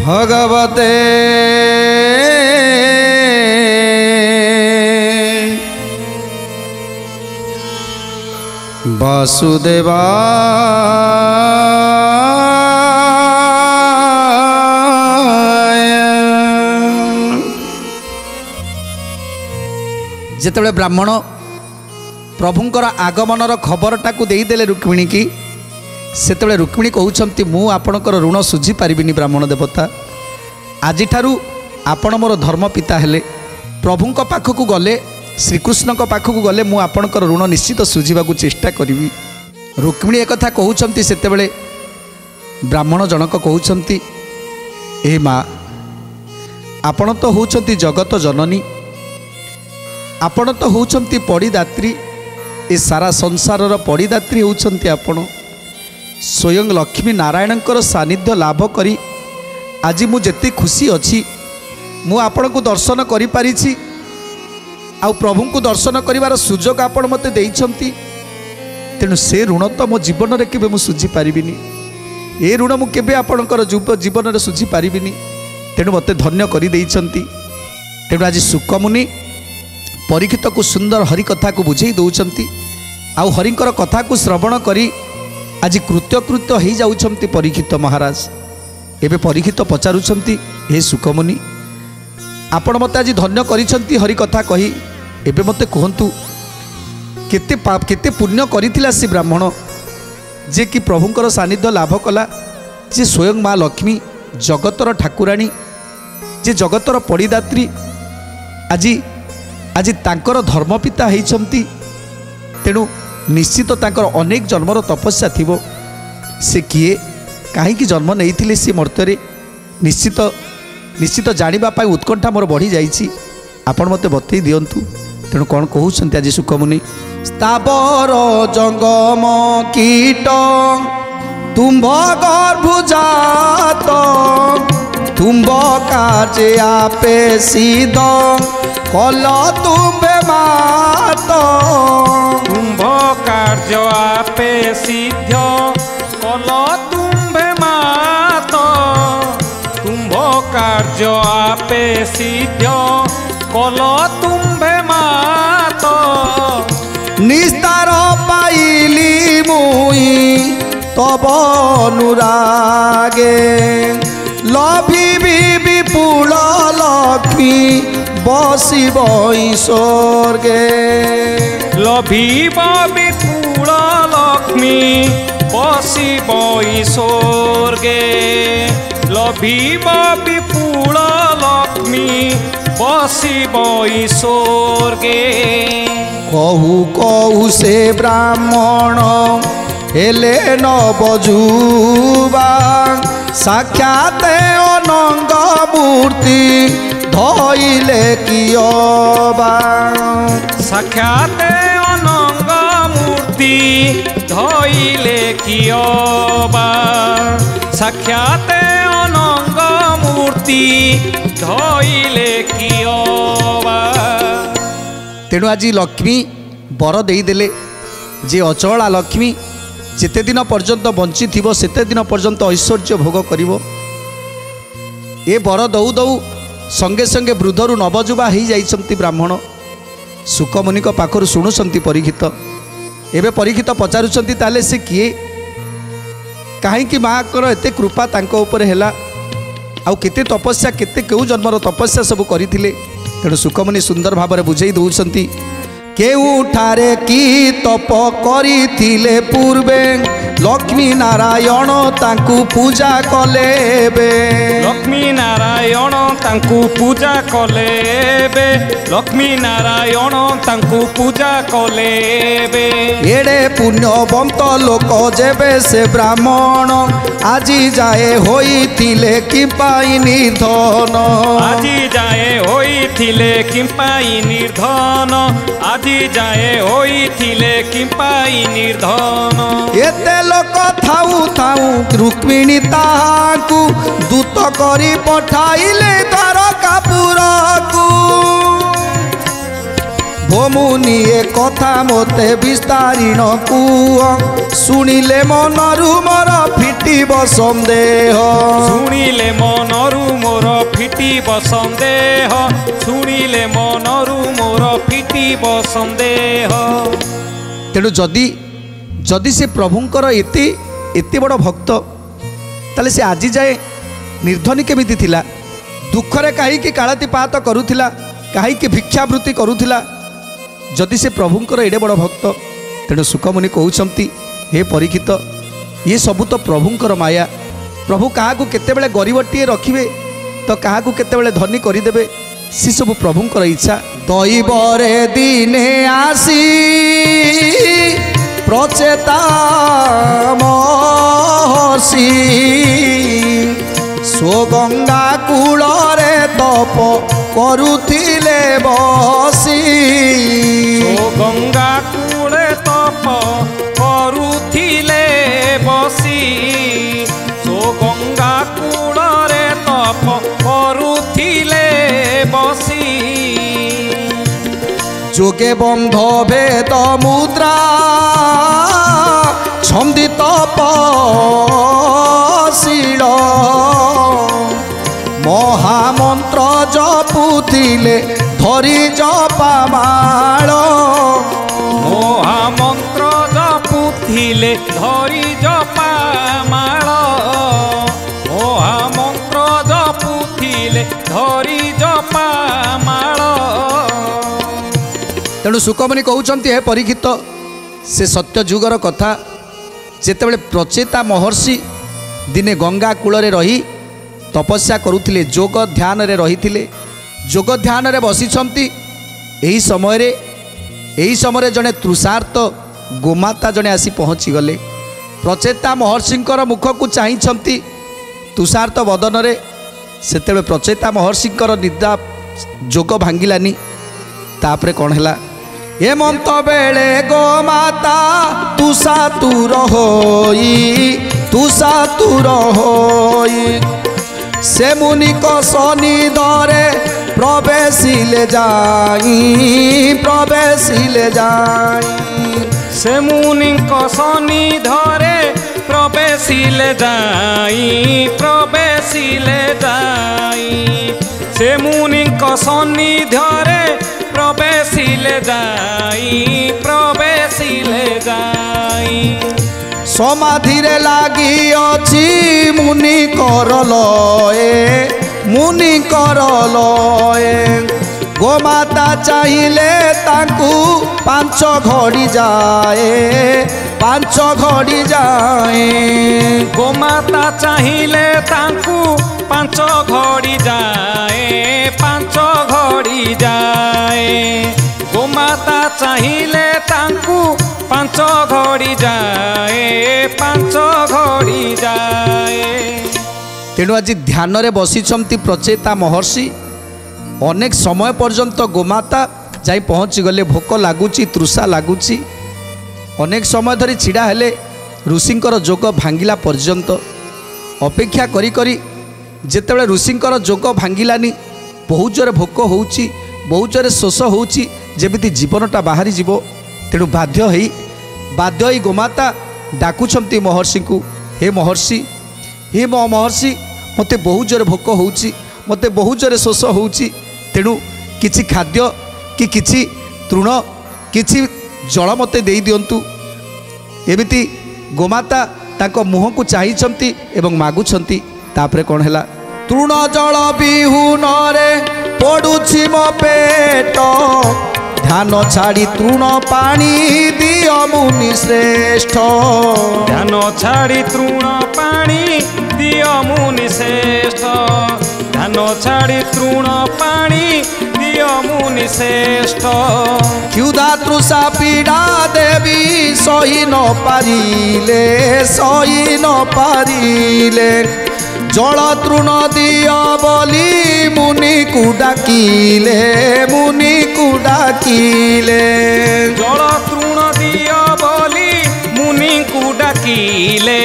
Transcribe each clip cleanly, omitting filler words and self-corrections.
भगवते वासुदेवाय। जेतेबेले ब्राह्मण प्रभुंकर आगमनर खबरटा को देदेले रुक्मिणी की सेतेबेले रुक्मिणी कहउछंती मु आपणकर ऋण सुझी पारिबिनी ब्राह्मण देवता आजि ठारू आपण मोर धर्म पिता हेले प्रभुंक पाखकु गले श्रीकृष्णक पाखकु गले मु आपणकर ऋण निश्चित सुझीबाकु चेष्टा करिवि। रुक्मिणी एक कथा कहउछंती सेतेबेले ब्राह्मण जनक कहउछंती ए माँ आपण तो होउछंती जगत जननी आपण तो होउछंती पड़ीदात्री ए सारा संसारर पड़ीदात्री होउछंती आपण स्वयं लक्ष्मी नारायणकर सानिध्य लाभ करी आज मु जेते खुशी अच्छी मु आपण को दर्शन करि पारिछि आ प्रभु को दर्शन करिवार सुजोग आपण मते देइछंती तेणु से ऋण तो मो जीवन रे केबे मु सुझी पारिबिनी ए ऋण मु केबे आपणकर जीवन रे सुझी पारिबिनी तेणु मते धन्य करि देइछंती। तेणु आज सुकमुनि परीक्षित को सुंदर हरि कथा को बुझे दौरान आउ हरिंकर कथा को श्रवण करी आज कृत्यकृत्य हो जाउछंती परीक्षित महाराज। एबे परीक्षित पचारुछंती हे सुकमुनि आपण मते आज धन्य करिछंती हरि कथा कही एबे मते कहंतु केते पाप केते पुण्य करिथिला से ब्राह्मण जे कि प्रभुंकर सानिध्य लाभ कला जे स्वयं माँ लक्ष्मी जगतर ठाकुराणी जे जगतर पड़ीदात्री आज आज तांकर धर्मपिता होइछंती तेणु निश्चित तांकर अनेक जन्मर तपस्या थिबो से किए कहीं जन्म नहीं सी मर्त्य निश्चित निश्चित जानिबा पाई उत्कंठा मोर बढ़ी जाइछि आपण मते बतई दियंतु। तेणु कौन कहउछंती आज सुकमुनि स्थावर जंगम कीट तुम्भ गर्भुजात तुम्भ काजे आपे सिद्ध कल तुम्भे मात तुम्भ कार्य आपे सिद्ध कल तुम्भे मात तुम्भ कार्य आपे सिद्ध कल तुम्भे मात निस्तार पाइली मुई तब अनुरागे लभी विपुल लक्ष्मी बसिब स्वर्गे लभिब विपुल लक्ष्मी बसिब स्वर्गे लभिब विपुल लक्ष्मी बसिब स्वर्गे। कहू कहू से ब्राह्मण हेले न बजुबा साक्षात अनंग मूर्ति धइले कियबा साक्षात अनंग मूर्ति धइले कियबा साक्षात अनंग मूर्ति धइले कियबा। तेणु आज लक्ष्मी बर देदेले जे अचला लक्ष्मी जेते दिन पर्यंत बंची थिबो सेते दिन पर्यंत ऐश्वर्य भोग करिवो ए बर दऊ दऊ संगे संगे वृद्धरू नवजुबा हो जाइछंती ब्राह्मण सुकमुनि पाखर शुणुंट परीक्षित एवं परीक्षित पचारुंट ताले से किए कहीं माँ कर एत कृपा तांको उपरे हैला आउ केते तपस्या केते केउ जन्मर तपस्या सब करथिले। तेणु सुकमुनि सुंदर भाव में बुझे दौरान केउठारे की तप करिथिले पूर्वे लक्ष्मी नारायण तांकु पूजा कलेबे लक्ष्मी नारायण तांकु पूजा कलेबे लक्ष्मी नारायण तांकु पूजा कलेबे एड़े पुण्यवंत लोक जेबे से ब्राह्मण आजी जाए होइथिले कि पाई निर्धन आजी जाए होइथिले कि पाई निर्धन आजी जाए होइथिले कि पाई निर्धन। एते लोक थाऊ थाऊ रुक्मिणी ताहाकु दूत करी पठाइले द्वारकापुरकु ভোমুনি এ কথা মতে বিস্তারিণ কুহ শুনিলে মনরু মোর ফিটিব সন্দেহ শুনিলে মনরু মোর ফিটিব সন্দেহ শুনিলে মনরু মোর ফিটিব সন্দেহ। তেণু যদি যদি সে প্রভুঙ্কর এতে এতে বড় ভক্ত তাহলে সে আজি যায় निर्धनी केमिति थिला दुखरे कहीं कालातिपात करुथिला कहीं भिक्षावृत्ति करुथिला जदि से प्रभुंकर एडे बड़ भक्त तेणु सुखमुनि कहउछंती हे परीक्षित ये सबू तो प्रभुंकर माया प्रभु क्या केतेबेले गरीबटीए रखिबे तो क्या केतेबेले धनी करदेवे सी सब प्रभुंकर इच्छा। दैवरे दिने आसी प्रचेता महर्षि स्वगंगा कूलरे तप करुथिले बसी स्वगंगा कूले तप करुथिले बसी स्वगंगा कूलरे तप करुथिले बसी जोगे बंध भेद मुद्रा छंदी तपशील महामंत्र जपुथिले धरी जपामाल महामंत्र जपुथिले धरी जपामाल महामंत्र जपुथिले धरी जपामाल। तेणु सुखमुनि कहउछंती हे परीक्षित से सत्य जुगर कथा जेतेबेले प्रचेता महर्षि दिने गंगा कूलरे रही तपस्या करुथिले जोग ध्यान रे रहिथिले जोग ध्यान रे बसिछंती एही समय जने तृषार्त गोमाता जने आसी पहुँची गले प्रचेता महर्षिंकर मुख को चाहिछंती तुषार्त बदन रे सेतेबेले प्रचेता महर्षिंकर निद्रा जोग भांगिलानी तापरे कौन हैला हेमंत बेले गोमाता तुषा तुर होई से मुनिक सनिधरे प्रवेशिले जाई से मुनिक सनिधरे प्रवेशिले जाई से मुनिक सनिधरे प्रवेशिले जाई समाधि रे लागी अछि मुनि करलए गोमाता चाहिए ताकू 5 घड़ी जाए गोमाता चाहिए ताकू 5 घड़ी जाए गोमाता चाहिए ताकू 5 घड़ी जाए। तेणु आज ध्यान रे बसिछंती प्रचेता महर्षि अनेक समय पर्यंत गोमाता जाई पहुँची गले भोक लगुची तृषा लगुची अनेक समय धरी छिड़ा हेले ऋषिंकर जोग भांगिला पर्यंत अपेक्षा करी करी जेतेबेले ऋषिंकर जोग भांगिलानी बहुत जोरे भोक होउची बहुत जोरे शोष होउची जेमिति जीवनटा बाहरी जीवो तेणु बाध्य होई गोमाता डाकुछंती महर्षि को हे महर्षि मते बहुत जोरे भोक होउची मते बहुत जोरे शोष होउची तेणु किछि खाद्य कि किछि तृण किछि जल मते देई दियंतु एमिति गोमाता ताको मुह को चाहिछंती एवं मागुछंती तापरे कोन हैला तृण जल बिहुन रे पडुछि मो पेट ध्यान छाड़ी तृण पानी दियो मुनि श्रेष्ठ ध्यान छाड़ी तृण पानी दियो मुनि श्रेष्ठ ध्यान छाड़ी तृण पानी दियो मुनि श्रेष्ठ। क्षुधा तृषा पीड़ा देवी सही न पारिले जल तृण दियो बोली मुनि को डाकिले जल तृण दियो बोली मुनि को डाकिले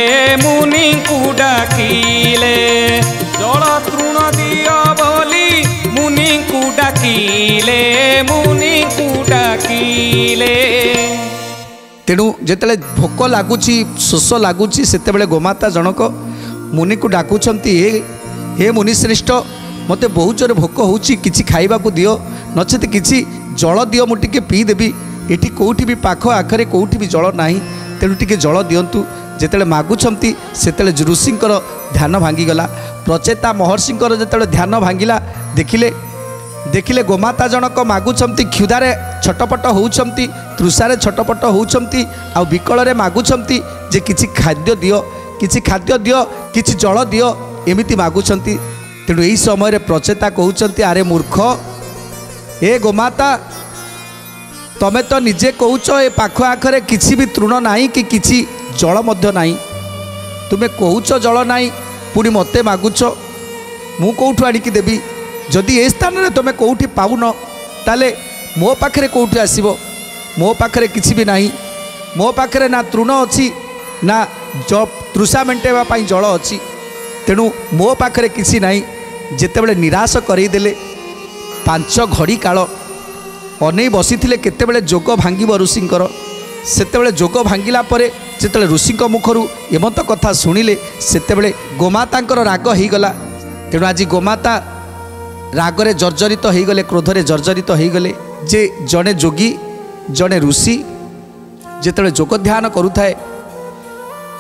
जल तृण दियो बोली मुनि को डाकिले डाकिले मुनि को डाकिले तेणु जिते भोक लगुच शोष लगुच से गोमाता जनक मुनि को डाकुंट हे मुनिश्रेष्ठ मत बहुत जोर भोक हो खाइबा दियो नचेत किसी जल दियो मुझे पीदेवी ये कौटी भी पाख आखरे कौटी भी जल ना तेणु टे जल दिंतु जिते मागुंट से ऋषिंकर ध्यान भांगीगला प्रचेता महर्षिंकर जो ध्यान भांगिला देखिले देखिले गोमाता जनक मागुंट क्षुधारे छटपट होउछंती तृषारे छटपट होउछंती आ विकल मागुंट जे किछि खाद्य दियो किछि जल दियो एमिति मागुंट तेणु यही समय प्रचेता कहउछंती अरे मूर्ख ए गोमाता तमे तो निजे कहूच ए पाख आखरे किछि भी तृण नाही कि किछि जल मध्य नाही तुमे कहूच जल नाही पुणी मते मागुच मु कोठु आनिकी देबी जदि ए स्थान रे तुमे कोठी पाउन ताले मो पाखरे कोठी आसीबो मो पाखरे किछि भी नाही मो पाखरे ना तृण अछि ना तृषा मेंटेवा पाई जल अछि तेणु मो पाखरे किछि नाही जेतेबेले निराश करईदेले 5 घड़ी काल अनै बसीथिले केतेबेले जोग भांगिब ऋषिंकर सेतेबेले जोग भांगिला परे जेतेबेले ऋषिंक मुखरू एमत कथा शुणिले सेतेबेले गोमातांकर राग होईगला तेणु आज गोमाता रागरे जर्जरित होईगले क्रोधरे जर्जरित होईगले जे जड़े जोगी जड़े ऋषि जेतेबेले जोग ध्यान करुथाए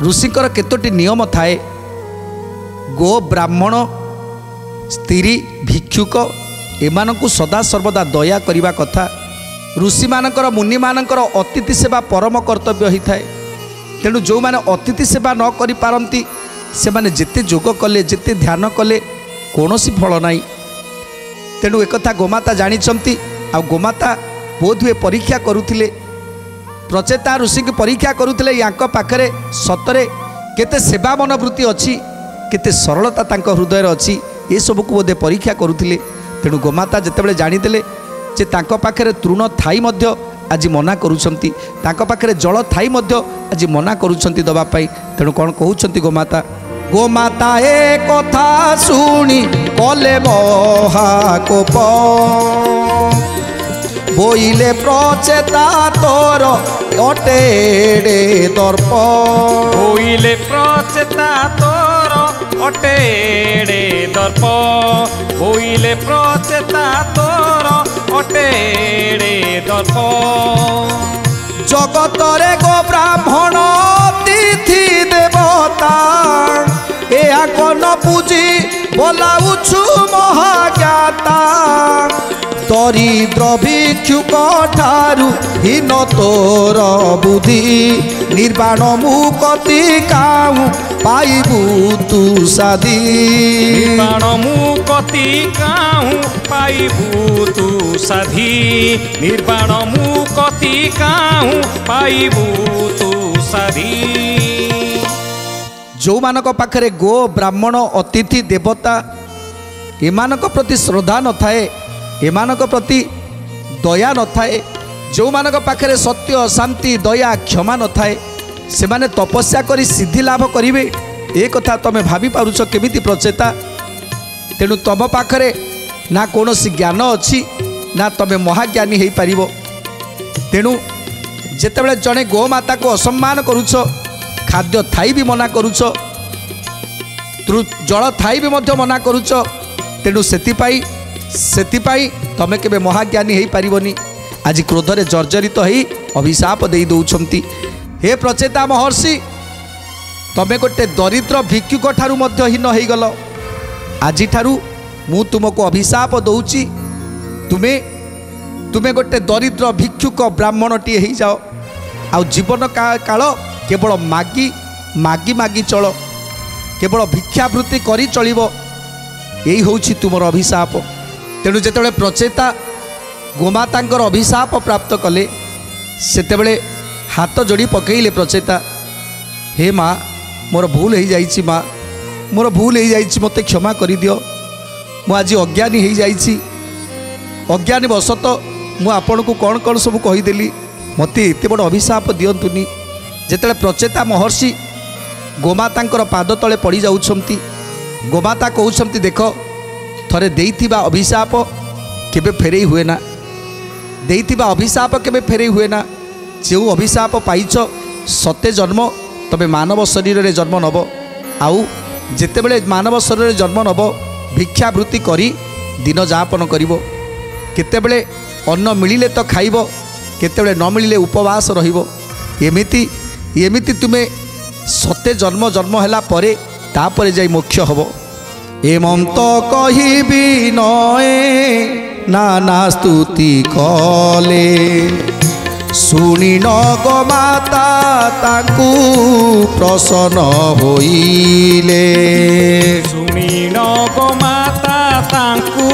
ऋषिंकर केतोटी नियम थाए गो ब्राह्मण स्त्री भिक्षुक एमानकु सदा सर्वदा दया करिबा कथा ऋषि मानकर मुनि मानकर अतिथि सेवा परम कर्तव्य होता है तेणु जो माने अतिथि सेवा न करि पारंती से माने जेते जोग कले जेते ध्यान कले कौनसी फल नाही तेणु एक कथा गोमाता जानिछंती आ गोमाता बोध हुए परीक्षा करुथिले प्रचेता ऋषि की परीक्षा करुथिले याक पाखरे सतरे केते सेवा मनोवृत्ति अछि केते सरलता तांक हृदय अछि ए सब को बोधे परीक्षा करुथिले तेणु गोमाता जितेबाला जानीदेले जे तांको पाखरे तृण थाई मध्य आज मना करुछंती तांको पाखरे जल थाई मध्य आज मना करुछंती दबा पाई तेणु कौन कहउछंती गोमाता गोमाता ए कथा सुनी कले महाकोप बोइले प्रचेता तोर अटेड़े दर्प बोइले प्रचेता तोर अटेड़े दर्प बोइले प्रचेता तोर अटेड़े दर्प जगतरे गो ब्राह्मण तिथि देवता या कौन पूजी बोलाउछु महाज्ञाता दरिद्र भिक्षुक ठारू हीन तोर बुद्धि निर्वाण मुक्ति काहू पाइबू तू साधी निर्वाण मुक्ति काहू पाइबू तू साधी निर्वाण मुक्ति काहू पाइबू तू साधी जो मानक पाखरे गो ब्राह्मण अतिथि देवता एमानक प्रति श्रद्धा न थाए एमानक प्रति दया न थाए जो मानक पाखरे सत्य शांति दया क्षमा न थाए से माने तपस्या करी सिद्धि लाभ करिवे ए कथा तमे भाभी पारुछ केमिति प्रचेता तेणु तम पाखरे ना कौनसी ज्ञान अछि ना तमे महाज्ञानी हेई पारिबो तेणु जेतेबेले जणे गोमाता को असम्मान करुछ खाद्य थाई भी मना करुछ जल थाई भी मध्य मना करुछ तेणु सेतिपाई तमे केबे महाज्ञानी हेई पारिबोनी आज क्रोधरे जर्जरित होई अभिशाप देई दउछंती हे प्रचेता महर्षि तमे गोटे दरिद्र भिक्षुक ठारू मध्य हीन हेई गल आज ठारू मु तुमको अभिशाप दउची तुमे गोटे दरिद्र भिक्षुक ब्राह्मणटी हेई जाओ आ जीवन काल केवल मागी मागी मागी चल केवल भिक्षावृत्ति करी चलिबो यही होउछि तुमर अभिशाप तेणु जेतेबेले प्रचेता गोमातांकर अभिशाप प्राप्त कले सेतेबेले हाथ जोड़ी पकईले प्रचेता हे माँ मोर भूल हो जाइछि माँ मोर भूल हो जाइछि मते क्षमा कर दियो मु आज अज्ञानी हो जाइछि अज्ञानी वशत मु आपण को कौन कौन सब कहीदेली मते एते बड़ अभिशाप दियंतुनी जेतेबेले प्रचेता महर्षि गोमातांकर पाद तले पड़ी जाउछंती गोमाता कहउछंती देख थरे देइथिबा अभिशाप केबे फेरई हुए ना, देइथिबा अभिशाप केबे फेरई हुए ना। जो अभिशाप पाइछ सते जन्म तबे मानव शरीर रे जन्म नब। आउ जेतेबेले मानव शरीर रे जन्म नब भिक्षावृत्ति करी दिन जापन करिवो। केतेबेले अन्न मिलिले तो खाइबो, केतेबेले न मिलिले उपवास रहिबो। एमिति एमिति तुमे सते जन्म जन्म हैला परे तापरे जाई मोक्ष हबो। एमंत कहिबि नए नाना स्तुति कले, शुणी न गोमाता ताकू प्रसन्न होइले। शुणी न गोमाता ताकू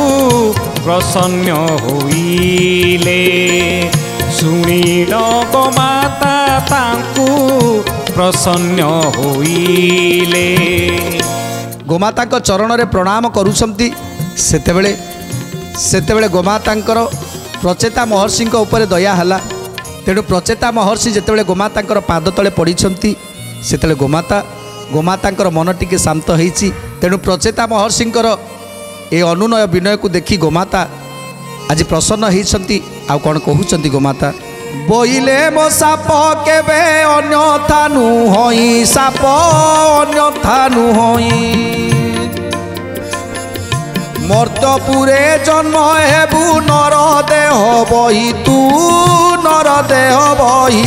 प्रसन्न होइले। शुणी न गोमाता ताकू प्रसन्न होइले। गोमाता को चरण रे प्रणाम करुछंती। सेतेबेले गोमातांकर प्रचेता महर्षि ऊपर दया हला। तेणु प्रचेता महर्षि जेतेबेले गोमातांकर पाद तले पड़िछंती सेतेबेले गोमातांकर मन टिके शांत होईछि। तेणु प्रचेता महर्षिंकर ए अनुनय विनय को देखी गोमाता आज प्रसन्न होईछंती। आ कोन कहउछंती गोमाता, बोइले मो साप केबे अन्यथा नुहई, साप अन्यथा नुहई। मर्त्यपुरे जन्म हेबु नर देह बही, तू नर देह बही।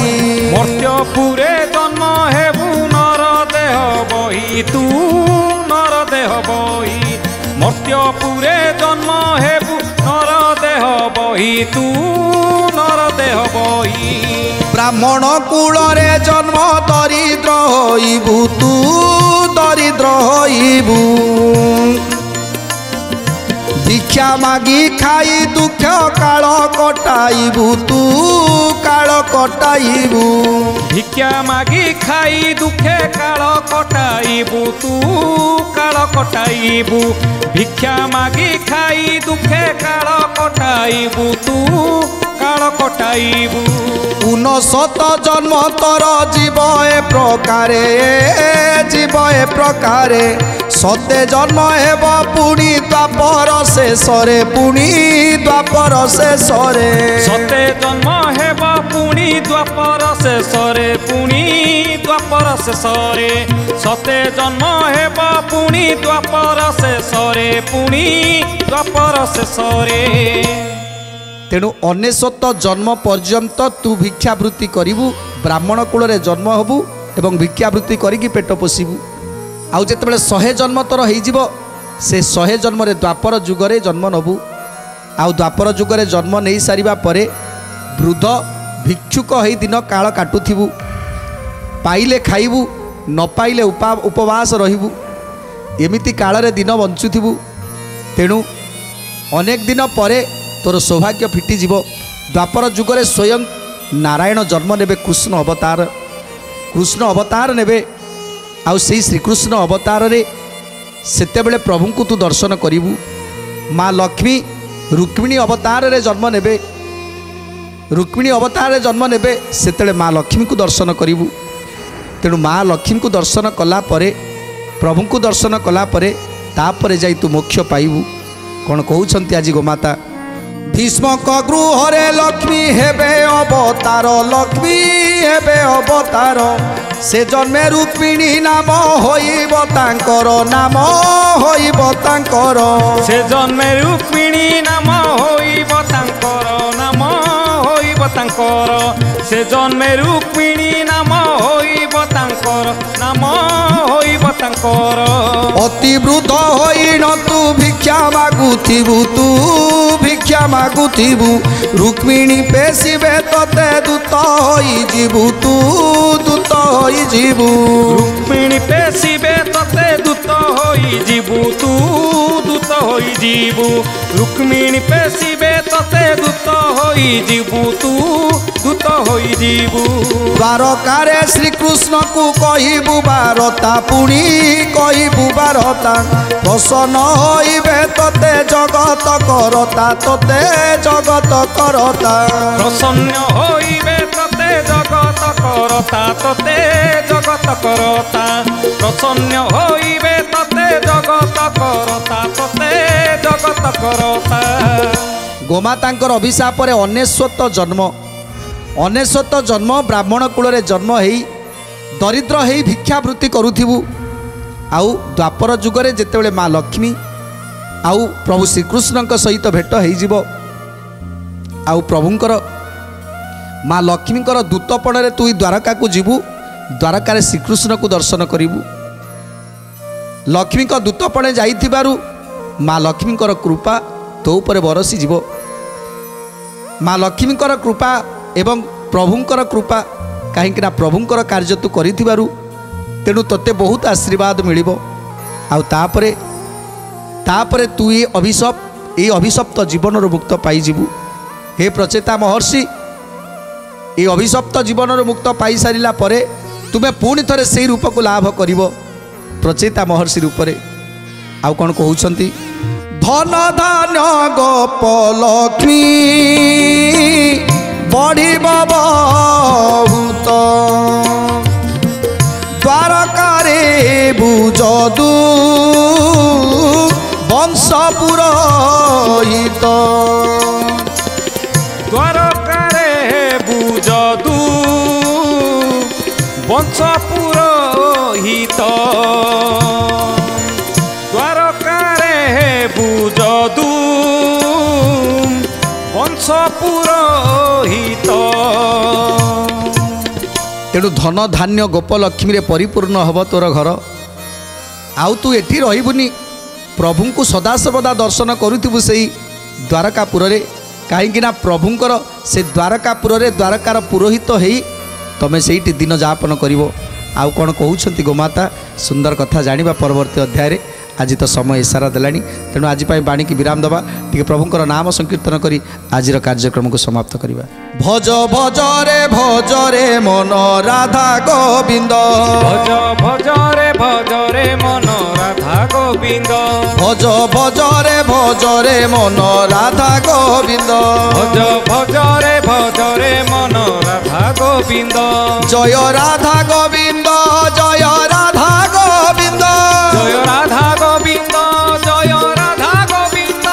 मर्त्यपुरे जन्म हेबु नर देह बही, तू नर देह बही। मर्त्यपुरे जन्म हेबु नर देह बही, तू नर देह बही। ब्राह्मण कूल रे जन्म दरिद्र होइबु, तू दरिद्र होइबु। भिक्षा मागी खाई दुख काल कटाइबु, तू काल कटाइबु। भिक्षा मागी खाई दुखे काल कटाइबु, तू काल कटाइबु। भिक्षा मागी खाई दुखे काल कटाइबु, तू काल कटाइबु। 59 जन्म तर जीव ए प्रकारे, जीव ए प्रकारे। सते जन्म हेब पुणी द्वापर शेषरे, पुणी द्वापर शेषरे। सते जन्म हेब पुणी द्वापर शेषरे, पुणी द्वापर शेषरे। सते जन्म हेब पुणी द्वापर शेषरे, पुणी द्वापर शेषरे। तेणु 59 जन्म पर्यंत तू भिक्षावृत्ति करिबु, ब्राह्मण कूल रे जन्म हबु एवं भिक्षावृत्ति करिकी पेट पोषिबु। आउ जेतेबेले 100 जन्म तोर होइजिवो से 100 जन्म रे द्वापर जुगरे जन्म नबु। आउ द्वापर जुगरे जन्म नहीं सारिबा परे वृद्ध भिक्षुक होई दिन काल काटुथिबु। पाइले खाइबु, न पाइले उपवास रहिबु। एमिति काल रे दिन बंचुथिबु। तेणु अनेक दिन परे तोर सौभाग्य फिटिजिव। द्वापर जुगरे स्वयं नारायण जन्म नेबे, कृष्ण अवतार, कृष्ण अवतार नेबे। आउ से श्रीकृष्ण अवतार रे सेतेबेले प्रभु को तू दर्शन करिबु। माँ लक्ष्मी रुक्मिणी अवतार रे जन्म नेबे, रुक्मिणी अवतार रे जन्म नेबे। सेतेबेले माँ लक्ष्मी को दर्शन करिबु। तेणु माँ लक्ष्मी को दर्शन कला परे, प्रभु को दर्शन कला परे तापरे जाई तू मोक्ष पाइबु। कोन कहउछंती आज गोमाता, भीष्मक गृहरे लक्ष्मी हेबे अवतार, लक्ष्मी हेबे अवतार। से जन्मे रुक्मिणी नाम होइब तांकर, नाम होइब तांकर। से जन्मे रुक्मिणी नाम होइब तांकर, नाम होइब तांकर। से जन्मे रुक्मिणी नाम होइब तांकर, नाम होइब तांकर। अति वृद्ध होई न तू भिक्षा मागुथिबु, तू भिक्षा मागुथिबु। रुक्मिणी पेशिबे तते दूत होई जीवु, तू दूत होई जीवु। रुक्मिणी पेशिबे तते दूत होई जीवु, तू दूत होई जीवु। रुक्मिणी पेशिबे तते दूत होई जीवु, तू दूत होई जीवु। द्वारकारे श्रीकृष्ण को कहिबु बारता, पुणी कहिबु बारता। प्रसन्न होइबे तते जगत करता, तते जगत करता। प्रसन्न होइबे तते जगत करता, तते जगत करता। प्रसन्न होइबे तते जगत करता, तते जगत करता। ଗୋମାତାଙ୍କର ଅଭିଶାପରେ ଅନେଶ୍ୱତ ଜନ୍ମ ବ୍ରାହ୍ମଣ କୂଳରେ ଜନ୍ମ ହେଇ ଦରିଦ୍ର ହେଇ ଭିକ୍ଷାବୃତ୍ତି କରୁଥିବୁ। ଆଉ ଦ୍ୱାପର ଯୁଗରେ ଯେତେବେଳେ ମା ଲକ୍ଷ୍ମୀ ଆଉ ପ୍ରଭୁ ଶ୍ରୀକୃଷ୍ଣଙ୍କ ସହିତ ଭେଟ ହେଇଯିବ, ଆଉ ପ୍ରଭୁଙ୍କର ମା ଲକ୍ଷ୍ମୀଙ୍କର ଦୂତପଣରେ ତୁ ଦ୍ୱାରକାକୁ ଯିବୁ, ଦ୍ୱାରକାରେ ଶ୍ରୀକୃଷ୍ଣକୁ ଦର୍ଶନ କରିବୁ। ଲକ୍ଷ୍ମୀଙ୍କ ଦୂତପଣେ ଯାଇଥିବାରୁ ମା ଲକ୍ଷ୍ମୀଙ୍କର କୃପା ତୋ ଉପରେ ବରସିଯିବ। ମା ଲକ୍ଷ୍ମୀଙ୍କର କୃପା ଏବଂ ପ୍ରଭୁଙ୍କର କୃପା, କାହିଁକିନା ପ୍ରଭୁଙ୍କର କାର୍ଯ୍ୟ ତୁ କରିଥିବାରୁ ତେଣୁ ତୋତେ ବହୁତ ଆଶୀର୍ବାଦ ମିଳିବ। ଆଉ ତାପରେ ତୁ ଏ ଅଭିଶପ୍ତ ଜୀବନରୁ ମୁକ୍ତ ପାଇଯିବୁ। ହେ ପ୍ରଚେତା ମହର୍ଷି, ଏ ଅଭିଶପ୍ତ ଜୀବନରୁ ମୁକ୍ତ ପାଇସାରିଲା ପରେ ତୁମେ ପୁଣି ଥରେ ସେଇ ରୂପକୁ ଲାଭ କରିବ, ପ୍ରଚେତା ମହର୍ଷି ରୂପରେ। ଆଉ କ'ଣ କହୁଛନ୍ତି? ଧନ ଧାନ୍ୟ ଗୋପ ଲକ୍ଷ୍ମୀ ବଢ଼ିବ ବହୁତ, ଦ୍ୱାରକାରେ ବୁଜଦୁ ବଂଶ ପୁରୋହିତ। ଦ୍ୱାରକାରେ ବୁଜଦୁ ବଂଶ ପୁରୋହିତ, ଦ୍ୱାରକାରେ ବୁଜଦୁ ବଂଶ ପୁରୋହିତ। ତେଣୁ ଧନ ଧାନ୍ୟ ଗୋପଲକ୍ଷ୍ମୀରେ ପରିପୂର୍ଣ୍ଣ ହେବ ତୋର ଘର। ଆଉ ତୁ ଏଠି ରହିବୁନି, ପ୍ରଭୁଙ୍କୁ ସଦାସର୍ବଦା ଦର୍ଶନ କରୁଥିବୁ ସେଇ ଦ୍ୱାରକାପୁରରେ, କାହିଁକିନା ପ୍ରଭୁଙ୍କର ସେ ଦ୍ୱାରକାପୁରରେ ଦ୍ୱାରକାର ପୁରୋହିତ ହେଇ ତମେ ସେଇଠି ଦିନ ଯାପନ କରିବ। ଆଉ କ'ଣ କହୁଛନ୍ତି ଗୋମାତା? ସୁନ୍ଦର କଥା ଜାଣିବା ପରବର୍ତ୍ତୀ ଅଧ୍ୟାୟରେ। ଆଜି ତ ସମୟ ଇସାରା ଦେଲାଣି, ତେଣୁ ଆଜି ପାଇଁ ବାଣୀକି ବିରାମ ଦେବା, ଟିକେ ପ୍ରଭୁଙ୍କର ନାମ ସଂକୀର୍ତ୍ତନ କରି ଆଜିର କାର୍ଯ୍ୟକ୍ରମକୁ ସମାପ୍ତ କରିବା। ଭଜ ଭଜରେ ଭଜରେ ମନ ରାଧା ଗୋବିନ୍ଦ, ଭଜ ଭଜରେ ଭଜରେ ମନ ରାଧା ଗୋବିନ୍ଦ, ଭଜ ଭଜରେ ଭଜରେ ମନ ରାଧା ଗୋବିନ୍ଦ, ଭଜ ଭଜରେ ଭଜରେ ମନ ରାଧା ଗୋବିନ୍ଦ। ଜୟ ରାଧା ଗୋବିନ୍ଦ, ଜୟ ରାଧା ଗୋବିନ୍ଦ, ଜୟ ରାଧା ଗୋବିନ୍ଦ, ଜୟ ରାଧା গোবিন্দ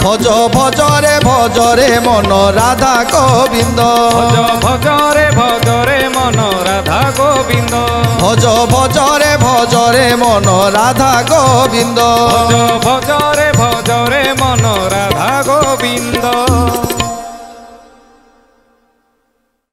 ভজ ভজরে ভজরে মন রাধা গোবিন্দ ভজ ভজরে ভজরে মন রাধা গোবিন্দ ভজ ভজরে ভজরে মন রাধা গোবিন্দ ভজ ভজরে ভজরে মন রাধা গোবিন্দ।